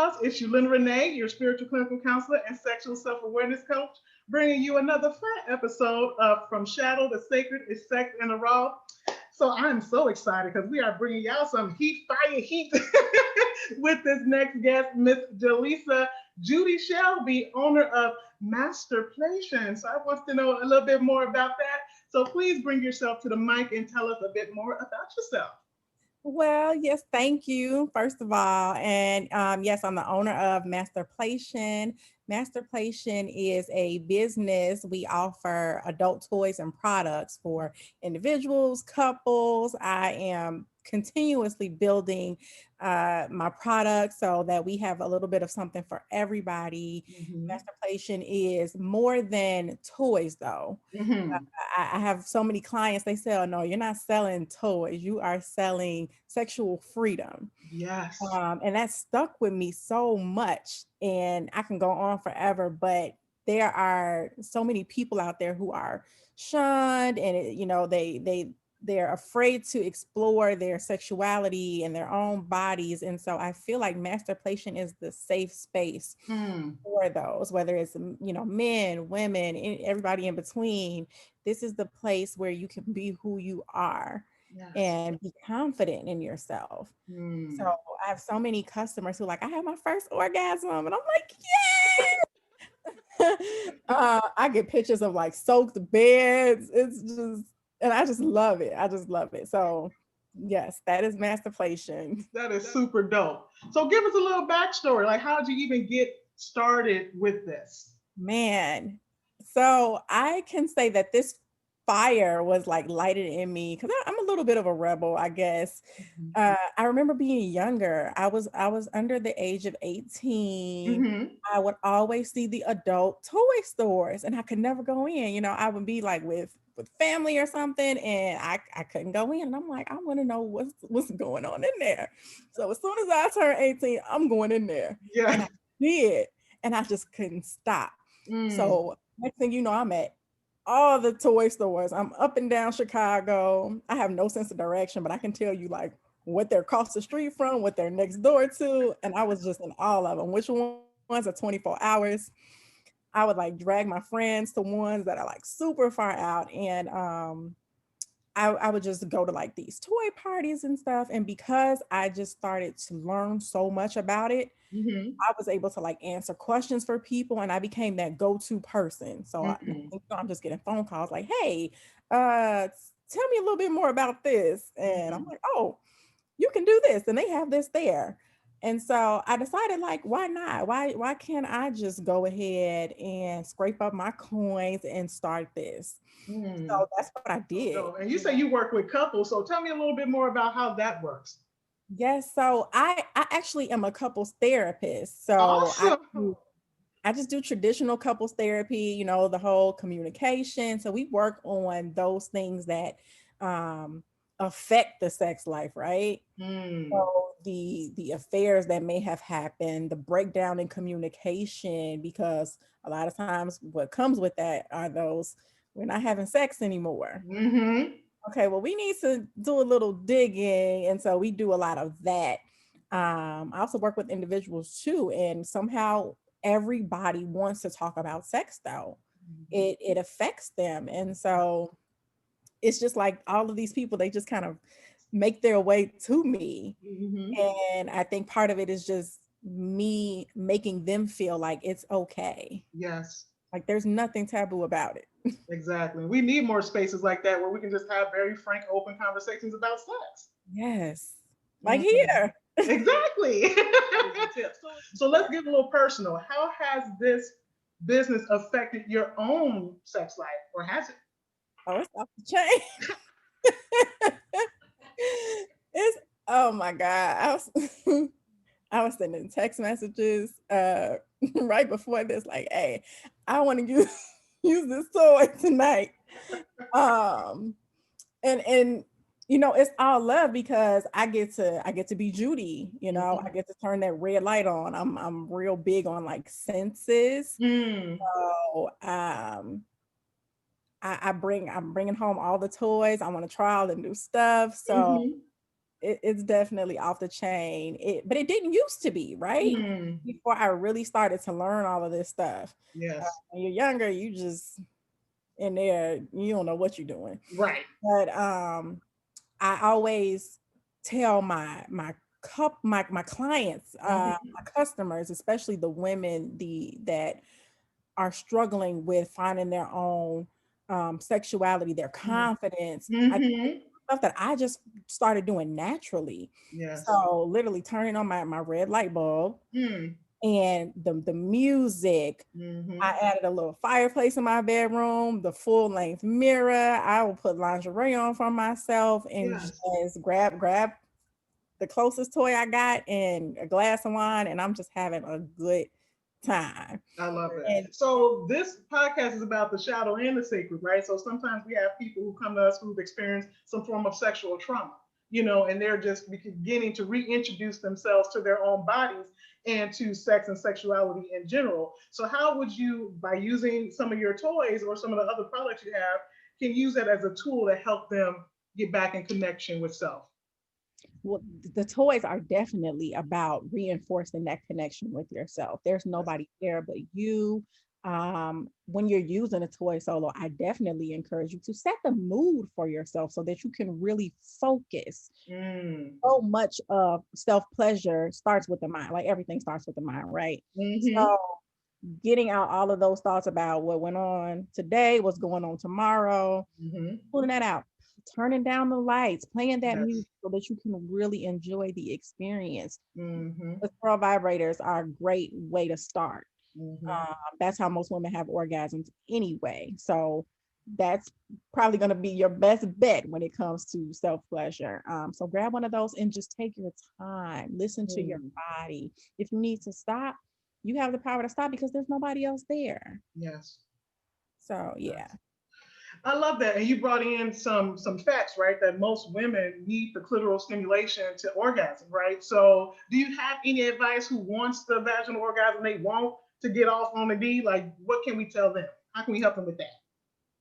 host. It's Yulinda Renee, your spiritual clinical counselor and sexual self-awareness coach, bringing you another fun episode of From Shadow to Sacred is Sex in the Raw. So I'm so excited because we are bringing y'all some heat, fire, heat with this next guest, Miss Jalissa Judy Shelby, owner of Masterplaytion. So I want to know a little bit more about that. So please bring yourself to the mic and tell us a bit more about yourself. Well, yes, thank you, first of all. And yes, I'm the owner of Masterplaytion. Masterplaytion is a business. We offer adult toys and products for individuals, couples. I am continuously building my products so that we have a little bit of something for everybody. Mm-hmm. Masterplaytion is more than toys, though. Mm-hmm. I have so many clients, they say, oh, no, you're not selling toys. You are selling sexual freedom. Yes. And that stuck with me so much. And I can go on forever, but there are so many people out there who are shunned and, they're afraid to explore their sexuality and their own bodies. And so I feel like masturbation is the safe space Mm. for those, whether it's, men, women, everybody in between. This is the place where you can be who you are Yes. and be confident in yourself. So Mm. I have so many customers who like, I had my first orgasm, and I'm like, yeah. I get pictures of like soaked beds. It's just, and I just love it. I just love it. So yes, that is masturbation. That is super dope. So give us a little backstory. Like, how did you even get started with this? Man, so I can say that this fire was like lighted in me because I'm a little bit of a rebel, I guess. I remember being younger. I was under the age of 18. Mm-hmm. I would always see the adult toy stores, and I could never go in. I would be like with family or something, and I couldn't go in. And I'm like, I want to know what's going on in there. So as soon as I turned 18, I'm going in there, and Yeah. I did, and I just couldn't stop. Mm. So next thing you know, I'm at all the toy stores. I'm up and down Chicago. I have no sense of direction, but I can tell you like what they're across the street from, what they're next door to. And I was just in all of them. Which ones are 24 hours? I would like drag my friends to ones that are like super far out. And I would just go to like these toy parties and stuff. And because I just started to learn so much about it, Mm-hmm. I was able to like answer questions for people, and I became that go-to person. So Mm-hmm. I'm just getting phone calls like, hey, tell me a little bit more about this. And I'm Mm-hmm. like, oh, you can do this, and they have this there. And so I decided, like, why not? Why can't I just go ahead and scrape up my coins and start this? Mm. So that's what I So did. dope. And you say you work with couples, so tell me a little bit more about how that works. Yes, so I actually am a couples therapist. So Awesome. I just do traditional couples therapy, the whole communication. So we work on those things that um, affect the sex life, right? Mm. So the affairs that may have happened, the breakdown in communication, because a lot of times what comes with that are those, we're not having sex anymore. Mm-hmm. Okay, well, we need to do a little digging. And so we do a lot of that. I also work with individuals too. And somehow everybody wants to talk about sex though. It affects them. And so it's just like all of these people, they just kind of make their way to me. Mm-hmm. And I think part of it is just me making them feel like it's okay. Yes, Like there's nothing taboo about it. exactly. We need more spaces like that where we can just have very frank, open conversations about sex. Yes. Like Mhm. here. Exactly. So let's get a little personal. How has this business affected your own sex life, or has it? Oh, it's off the chain. It's oh my God. I was sending text messages right before this, like, hey, I want to use use this toy tonight. Um and it's all love because I get to be Judy, I Mhm. get to turn that red light on. I'm real big on like senses. Mm. So I'm bringing home all the toys. I want to try all the new stuff. So Mhm. it's definitely off the chain. But it didn't used to be, right? Mm, Before I really started to learn all of this stuff. yes. When you're younger, you just in there, you don't know what you're doing. Right. But I always tell my clients, Mm-hmm. my customers, especially the women that are struggling with finding their own sexuality, their confidence. Mm-hmm. Stuff that I just started doing naturally. Yes. So literally turning on my red light bulb Mm. and the music. Mm-hmm. I added a little fireplace in my bedroom, the full length mirror. I will put lingerie on for myself and Yes. just grab the closest toy I got and a glass of wine, and I'm just having a good time. I love it. And So this podcast is about the shadow and the sacred, right? So sometimes we have people who come to us who've experienced some form of sexual trauma, and they're just beginning to reintroduce themselves to their own bodies and to sex and sexuality in general. So how would you, by using some of your toys or some of the other products you have, can use that as a tool to help them get back in connection with self? well, the toys are definitely about reinforcing that connection with yourself. There's nobody there but you. When you're using a toy solo, I definitely encourage you to set the mood for yourself so that you can really focus. Mm. So much of self pleasure starts with the mind, like everything starts with the mind, right? Mm-hmm. So getting out all of those thoughts about what went on today, what's going on tomorrow, Mm-hmm. pulling that out, turning down the lights, playing that Yes. music so that you can really enjoy the experience. Mm-hmm. The pearl vibrators are a great way to start. Mm-hmm. That's how most women have orgasms anyway. So that's probably going to be your best bet when it comes to self pleasure. So grab one of those and just take your time. Listen to your Mm. body. If you need to stop, you have the power to stop because there's nobody else there. Yes. So yeah. Yes. I love that. And you brought in some facts, right? That most women need the clitoral stimulation to orgasm, right? So do you have any advice who wants the vaginal orgasm they want to get off on the D? Like what can we tell them? How can we help them with that?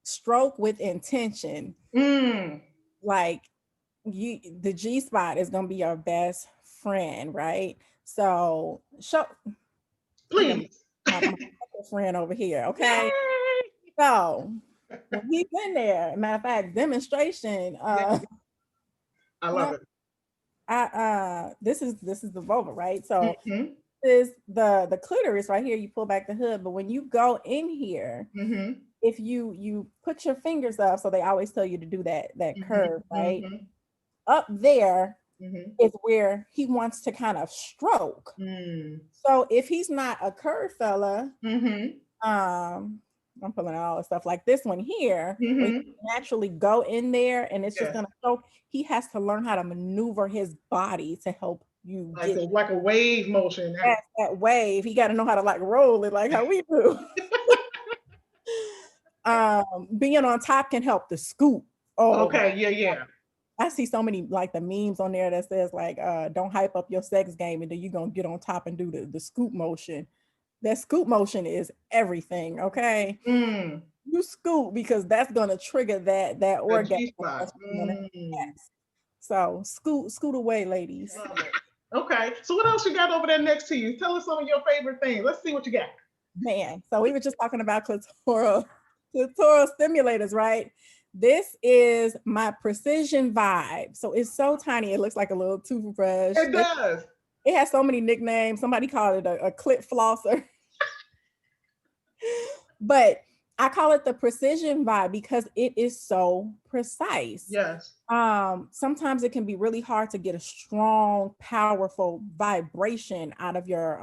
Stroke with intention. Mm, Like the G spot is gonna be your best friend, right? So show look at please. my friend over here, okay? Yay! So when he's in there, matter of fact, demonstration, Yeah, I love it. this is the vulva, right? So Mm-hmm. this is the clitoris right here, you pull back the hood, but when you go in here, Mm-hmm. if you put your fingers up, so they always tell you to do that curve, Mm-hmm. right? Mm-hmm. Up there Mm-hmm. is where he wants to kind of stroke. Mm. So if he's not a curved fella, Mm-hmm. I'm pulling out all the stuff like this one here, where you Mm-hmm. naturally go in there and it's just Yes. gonna stroke. He has to learn how to maneuver his body to help you Like get like a wave motion. past that wave. He got to know how to like roll it like how we do. Being on top can help the scoop. Oh my, Okay, yeah, yeah. I see so many like the memes on there that says like don't hype up your sex game and then you're gonna get on top and do the scoop motion. That scoop motion is everything, okay? Mm. You scoop because that's gonna trigger that A orgasm. G spot. Mm. Yes. So scoot away, ladies. Love it. Okay. So what else you got over there next to you? Tell us some of your favorite things. Let's see what you got. Man, so we were just talking about clitoral stimulators, right? This is my precision vibe. So it's so tiny, it looks like a little toothbrush. It does. It has so many nicknames. Somebody called it a clit flosser. But I call it the precision vibe because it is so precise. Yes. Sometimes it can be really hard to get a strong, powerful vibration out of your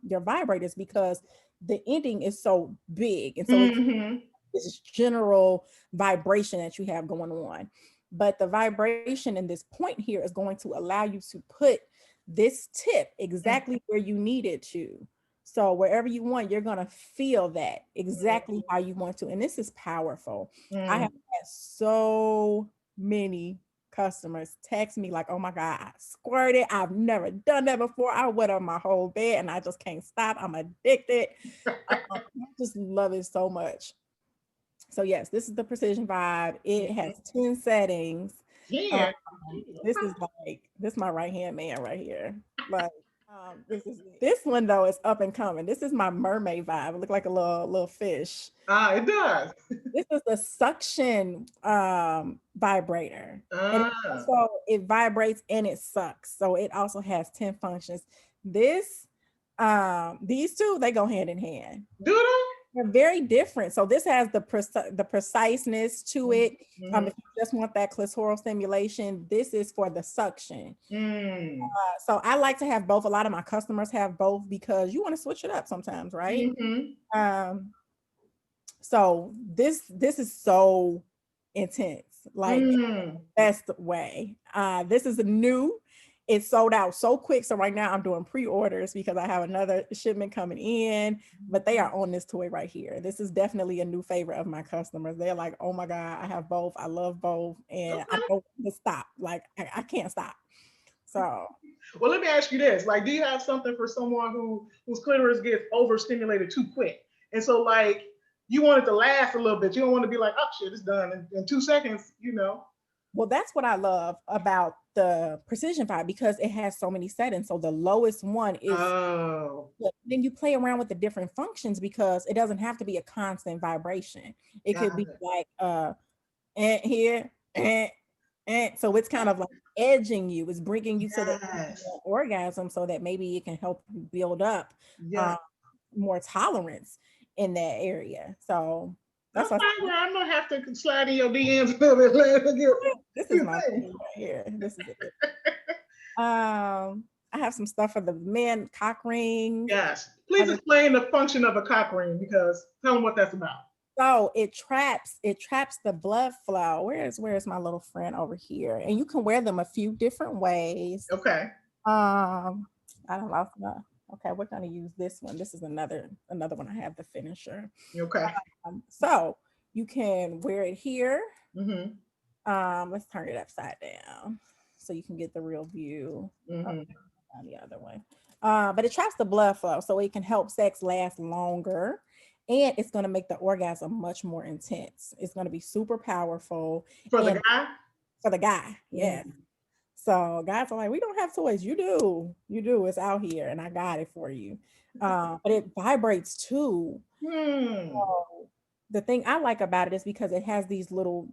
vibrators because the ending is so big, and so it's Mm-hmm. this general vibration that you have going on. But the vibration in this point here is going to allow you to put this tip exactly where you need it to. So wherever you want, you're going to feel that exactly how you want to. And this is powerful. I have Mm. had so many customers text me like, oh my God, I squirted. I've never done that before. I wet on my whole bed and I just can't stop. I'm addicted. I just love it so much. So yes, this is the precision vibe. It has 10 settings. Yeah. This is this is my right hand man right here. Like this one though is up and coming. This is my mermaid vibe. It look like a little fish. It does. This is the suction vibrator. And Ah. it vibrates and it sucks. So it also has 10 functions. These two, they go hand in hand. Do they? They're very different. So this has the preciseness to it. Mm-hmm. If you just want that clitoral stimulation, this is for the suction. So I like to have both. A lot of my customers have both because you want to switch it up sometimes, right? Mm-hmm. So this is so intense, like Mm. best way. This is a new. It sold out so quick. So right now I'm doing pre-orders because I have another shipment coming in, but they are on this toy right here. This is definitely a new favorite of my customers. They're like, oh my God, I have both. I love both. And I don't want to stop. Like I can't stop. So. Well, let me ask you this. Like, do you have something for someone whose clitoris gets overstimulated too quick? And so like you want it to last a little bit. You don't want to be like, oh shit, it's done in 2 seconds, you know. Well, that's what I love about the Precision 5 because it has so many settings. So the lowest one is, then you play around with the different functions because it doesn't have to be a constant vibration. It could be like, and here, and so it's kind of like edging you, it's bringing you to the orgasm so that maybe it can help you build up more tolerance in that area. So that's fine. I'm gonna have to slide in your DMs a little bit. This is my thing right here. This is it. I have some stuff for the men, cock ring. Yes. Please explain the function of a cock ring because tell them what that's about. So it traps the blood flow. Where's my little friend over here? And you can wear them a few different ways. Okay. I don't know. Okay, we're gonna use this one. This is another one. I have the finisher. Okay. So you can wear it here. Mm-hmm. Let's turn it upside down so you can get the real view. On the other one. But it traps the blood flow, so it can help sex last longer. And it's going to make the orgasm much more intense. It's going to be super powerful. For the guy? For the guy, yeah. So guys are like, we don't have toys. You do. It's out here and I got it for you. But it vibrates too. So the thing I like about it is because it has these little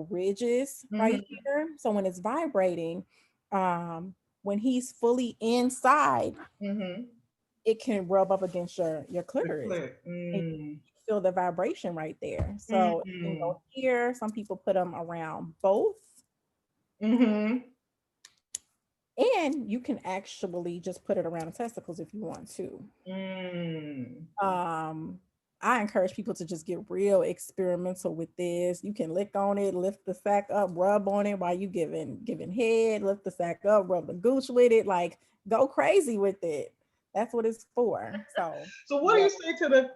ridges right here. So when it's vibrating, when he's fully inside, it can rub up against your clitoris. And you feel the vibration right there. So you can go here. Some people put them around both. And you can actually just put it around the testicles if you want to. I encourage people to just get real experimental with this. You can lick on it, lift the sack up, rub on it while you giving head, lift the sack up, rub the gooch with it, like go crazy with it. That's what it's for. So what do you say to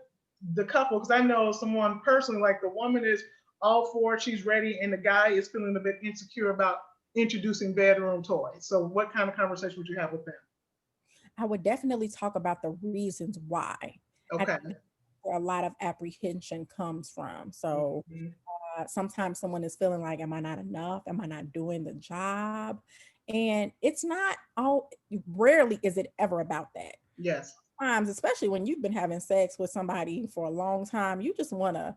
the couple? Because I know someone personally, like the woman is all for it, she's ready, and the guy is feeling a bit insecure about introducing bedroom toys. So what kind of conversation would you have with them? I would definitely talk about the reasons why. Okay. Where a lot of apprehension comes from. So sometimes someone is feeling like, am I not enough? Am I not doing the job? And it's not rarely is it ever about that. Yes. Sometimes, especially when you've been having sex with somebody for a long time, you just want to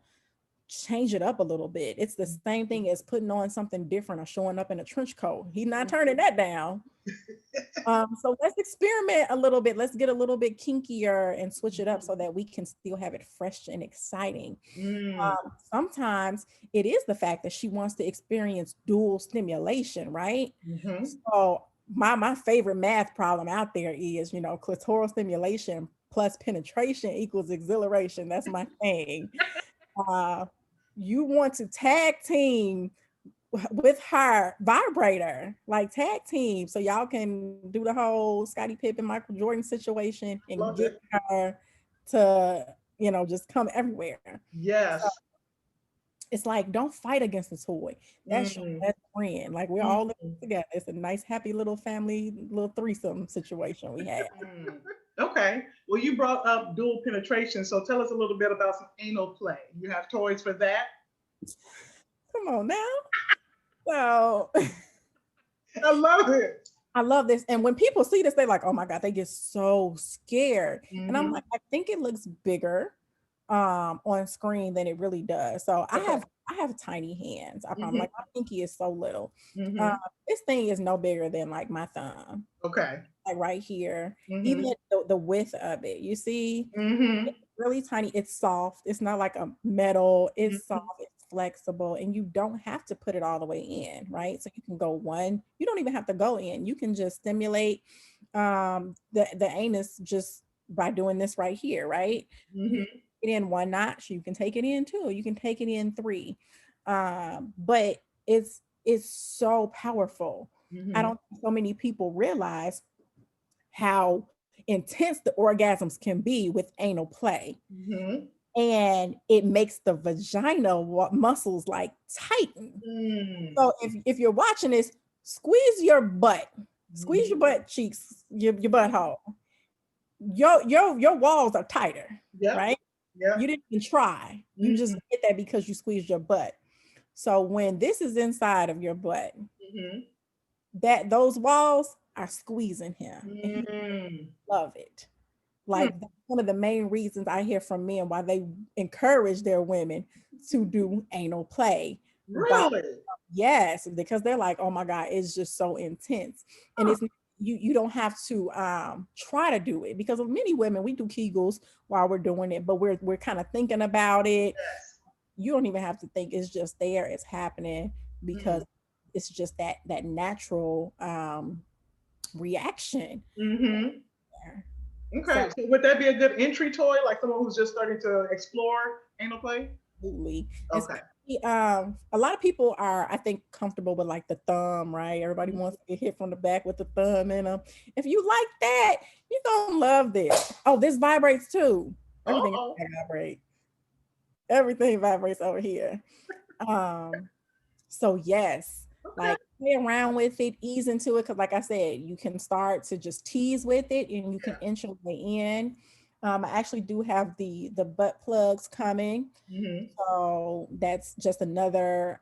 change it up a little bit. It's the same thing as putting on something different or showing up in a trench coat. He's not turning that down. So let's experiment a little bit. Let's get a little bit kinkier and switch it up so that we can still have it fresh and exciting. Sometimes it is the fact that she wants to experience dual stimulation, right? So my favorite math problem out there is, clitoral stimulation plus penetration equals exhilaration. That's my thing. You want to tag team with her vibrator, like tag team, so y'all can do the whole Scottie Pippen, Michael Jordan situation and get her to, just come everywhere. Yes. So it's like, don't fight against the toy. That's your best friend. Like we're all together. It's a nice, happy little family, little threesome situation we have. Okay. Well, you brought up dual penetration. So tell us a little bit about some anal play. You have toys for that? Come on now. So I love it. I love this. And when people see this, they're like, oh my God, they get so scared. And I'm Mm-hmm. like, I think it looks bigger on screen than it really does. So Okay. I have tiny hands. I promise. Mm-hmm. Like my pinky is so little. Mm-hmm. This thing is no bigger than like my thumb, Okay. like right here. Mm-hmm. Even the width of it, you see, Mm-hmm. it's really tiny. It's soft. It's not like a metal. It's Mm-hmm. soft. It's flexible, and you don't have to put it all the way in, right? So you can go one. You don't even have to go in. You can just stimulate the anus just by doing this right here, right? You can Mm-hmm. take it in one notch. You can take it in two. You can take it in three. But it's so powerful. I Mm-hmm. don't think so many people realize how intense the orgasms can be with anal play, Mm-hmm. and it makes the vagina muscles like tighten. Mm-hmm. So if you're watching this, squeeze your butt cheeks, your butthole. Your walls are tighter, Yep. right? You Yep. didn't even try. You Mm-hmm. just get that because you squeezed your butt. So when this is inside of your butt, Mm-hmm. that those walls are squeezing him, and he Mm-hmm. love it. Hmm. Like that's one of the main reasons I hear from men why they encourage their women to do anal play. But Really? yes, because they're like, oh my God, it's just so intense. And Huh. it's you don't have to try to do it, because many women we do Kegels while we're doing it, but we're kind of thinking about it. Yes. You don't even have to think, it's just there, it's happening, Mm-hmm. because it's just that natural reaction Mm-hmm. there. Okay. So So would that be a good entry toy, like someone who's just starting to explore anal play? absolutely. Okay. Especially, a lot of people are, I think, comfortable with like the thumb, right? Everybody wants to get hit from the back with the thumb in them. If you like that, you're gonna love this. Oh, this vibrates too. Everything Uh-oh. vibrates. Everything vibrates over here. Um, so yes, Okay. like play around with it, ease into it, because like I said, you can start to just tease with it, and you can Yeah. inch your way in. I actually do have the butt plugs coming, Mm-hmm. so that's just another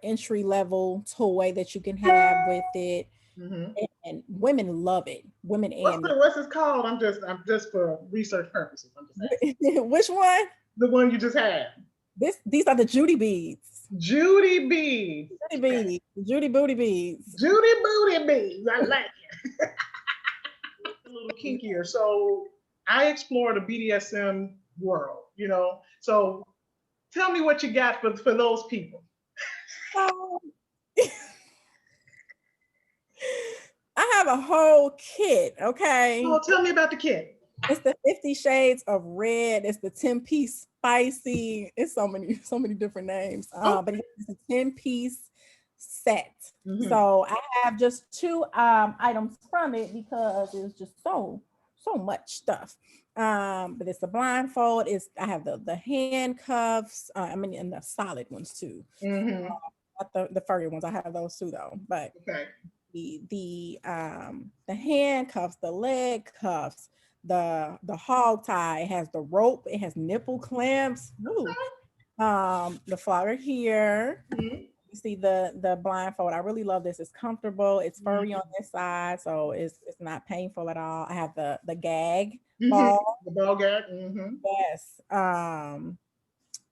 entry level toy that you can have with it. Mm-hmm. And women love it. Women and men. What's this called? I'm just for research purposes. I'm just asking. Which one? The one you just had. These are the Judy beads. Judy beads. Judy Okay. beads. Judy booty beads. Judy booty beads. I like it. A little kinkier. So I explore the BDSM world, So tell me what you got for those people. So I have a whole kit, okay? Oh, tell me about the kit. It's the 50 shades of red. It's the 10-piece spicy. It's so many different names. Oh. But it's a 10-piece set. Mm-hmm. So I have just two items from it because it's just so much stuff. But it's the blindfold. I have the handcuffs. And the solid ones too. Mm-hmm. Not the furry ones. I have those too though. But Okay. the handcuffs, the leg cuffs, the hog tie, it has the rope, it has nipple clamps. Ooh. The flogger here. Mm-hmm. You see the blindfold. I really love this. It's comfortable. It's furry on Mm-hmm. this side, so it's not painful at all. I have the gag Mm-hmm. ball. The ball gag. Mm-hmm. Yes.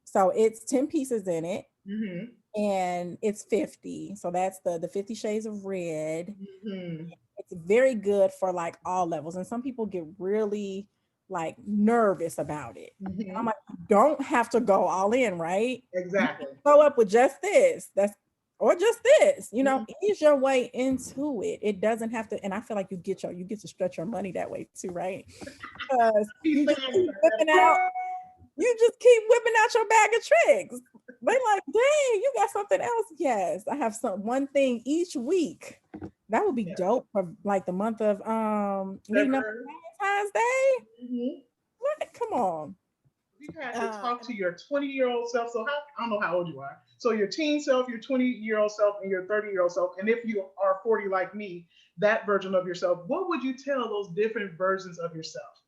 So it's 10 pieces in it, Mm-hmm. and it's 50. So that's the 50 shades of red. Mm-hmm. It's very good for like all levels. And some people get really like nervous about it. And I'm Mm-hmm. like, you don't have to go all in, right? You can Exactly. go up with just this. Or just this, Mm-hmm. ease your way into it. It doesn't have to, and I feel like you get to stretch your money that way too, right? Because Keep you just saying keep whipping out, your bag of tricks. They like, dang, you got something else. Yes, I have one thing each week. That would be Yeah. dope for like the month of leading up to February. Valentine's Day. Mm-hmm. What? Come on. You had to Uh, talk to your 20-year-old self. So I don't know how old you are. So your teen self, your 20-year-old self, and your 30-year-old self. And if you are 40 like me, that version of yourself, what would you tell those different versions of yourself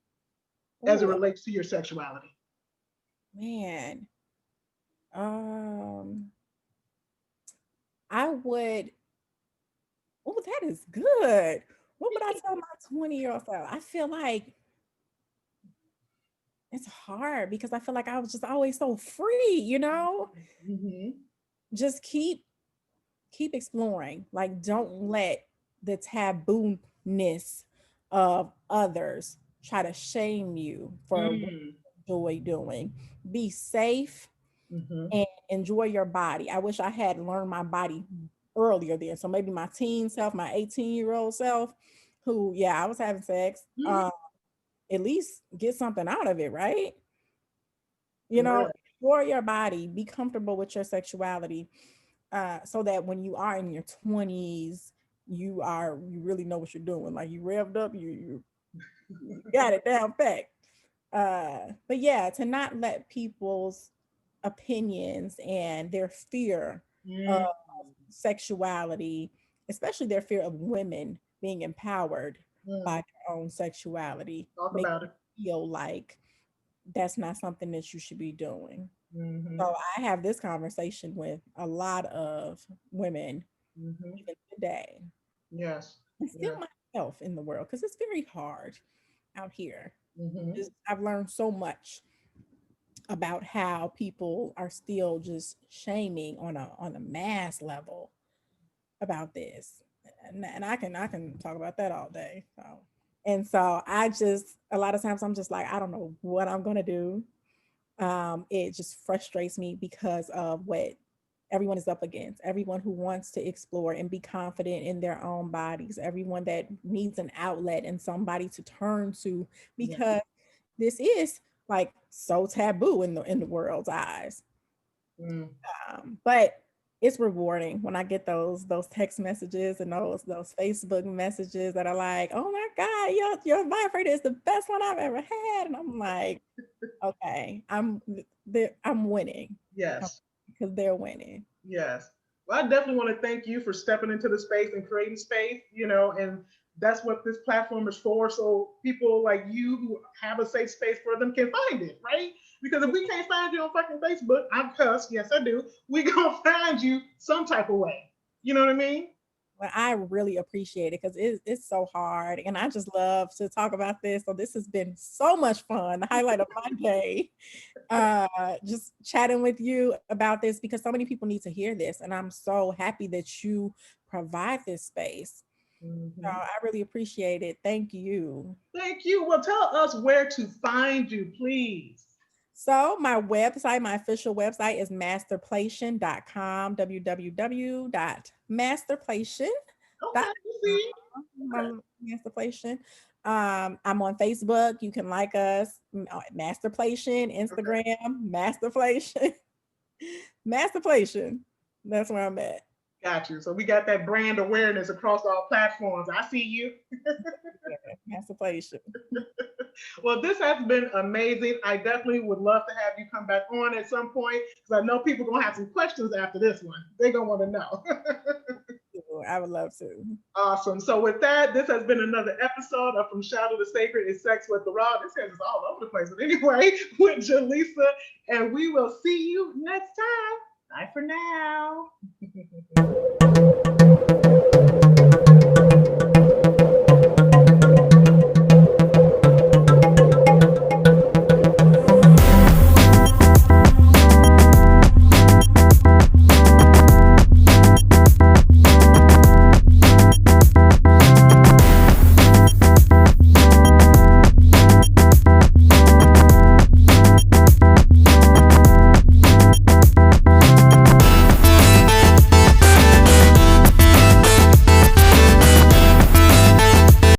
as it ooh, relates to your sexuality? man. Um, I would, oh, that is good. What would I tell my 20-year-old self? I feel like it's hard because I feel like I was just always so free, you know? Mm-hmm. Just keep exploring. Like, don't let the tabooness of others try to shame you for what Mm. you enjoy doing. Be safe Mm-hmm. and enjoy your body. I wish I had learned my body earlier then. So maybe my teen self, my 18-year-old self, who, yeah, I was having sex, Mm-hmm. at least get something out of it, right? You know, Right. explore your body, be comfortable with your sexuality, so that when you are in your 20s, you really know what you're doing. Like, you revved up, you got it down pat. But yeah, to not let people's opinions and their fear of Mm. sexuality, especially their fear of women being empowered by Mm. their own sexuality, Talk make about you it. feel like that's not something that you should be doing. Mm-hmm. So I have this conversation with a lot of women Mm-hmm. even today, Yes. and still Yes. myself in the world, because it's very hard out here. Mm-hmm. I've learned so much about how people are still just shaming on a mass level about this, and I can talk about that all day. So I just, a lot of times I'm just like, I don't know what I'm gonna do. It just frustrates me because of what everyone is up against. Everyone who wants to explore and be confident in their own bodies, everyone that needs an outlet and somebody to turn to, Yeah. because this is like so taboo in the world's eyes. Mm. But it's rewarding when I get those text messages and those Facebook messages that are like, "Oh my God, your vibrator is the best one I've ever had," and I'm like, "Okay, I'm winning Yes. because they're winning." Yes. Well, I definitely want to thank you for stepping into the space and creating space, and that's what this platform is for. So people like you who have a safe space for them can find it, right? Because if we can't find you on fucking Facebook, I'm cussed. Yes, I do. We gonna find you some type of way. You know what I mean? Well, I really appreciate it because it's so hard, and I just love to talk about this. So this has been so much fun. The highlight of my day, just chatting with you about this, because so many people need to hear this, and I'm so happy that you provide this space. So Mm-hmm. I really appreciate it. Thank you. Thank you. Well, tell us where to find you, please. So my website, my official website is masterplation.com, Okay, www.masterplation.com. you see. Okay. Masterplation. I'm on Facebook. You can like us, Masterplation, Okay. Instagram, Masterplation, Masterplation. That's where I'm at. Got you. So we got that brand awareness across all platforms. I see you. Yeah, Masterplation. Well, this has been amazing. I definitely would love to have you come back on at some point because I know people are going to have some questions after this one. They're going to want to know. I would love to. Awesome. So with that, this has been another episode of From Shadow to Sacred is Sex with the Raw. This has us all over the place. But anyway, with Jalissa, and we will see you next time. Bye for now.